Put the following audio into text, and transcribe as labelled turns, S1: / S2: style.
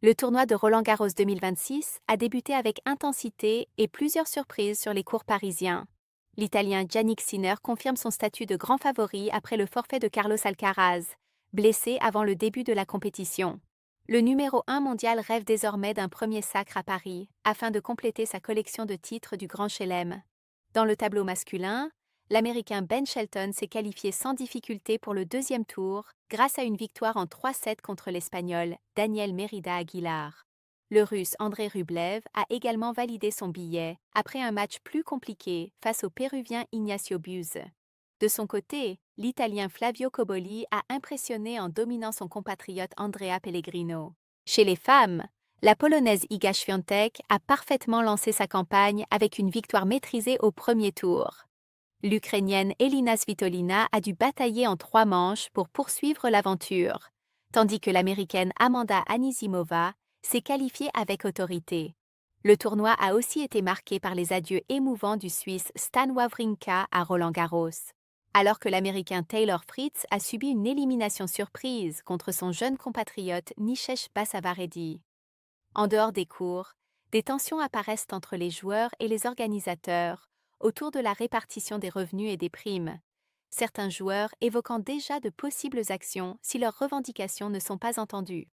S1: Le tournoi de Roland-Garros 2026 a débuté avec intensité et plusieurs surprises sur les courts parisiens. L'Italien Jannik Sinner confirme son statut de grand favori après le forfait de Carlos Alcaraz, blessé avant le début de la compétition. Le numéro 1 mondial rêve désormais d'un premier sacre à Paris, afin de compléter sa collection de titres du Grand Chelem. Dans le tableau masculin, l'Américain Ben Shelton s'est qualifié sans difficulté pour le deuxième tour grâce à une victoire en 3-7 contre l'Espagnol Daniel Merida Aguilar. Le Russe Andrei Rublev a également validé son billet après un match plus compliqué face au Péruvien Ignacio Buse. De son côté, l'Italien Flavio Cobolli a impressionné en dominant son compatriote Andrea Pellegrino. Chez les femmes, la Polonaise Iga Świątek a parfaitement lancé sa campagne avec une victoire maîtrisée au premier tour. L'Ukrainienne Elina Svitolina a dû batailler en 3 manches pour poursuivre l'aventure, tandis que l'Américaine Amanda Anisimova s'est qualifiée avec autorité. Le tournoi a aussi été marqué par les adieux émouvants du Suisse Stan Wawrinka à Roland-Garros, alors que l'Américain Taylor Fritz a subi une élimination surprise contre son jeune compatriote Nishesh Basavaredi. En dehors des cours, des tensions apparaissent entre les joueurs et les organisateurs autour de la répartition des revenus et des primes, certains joueurs évoquant déjà de possibles actions si leurs revendications ne sont pas entendues.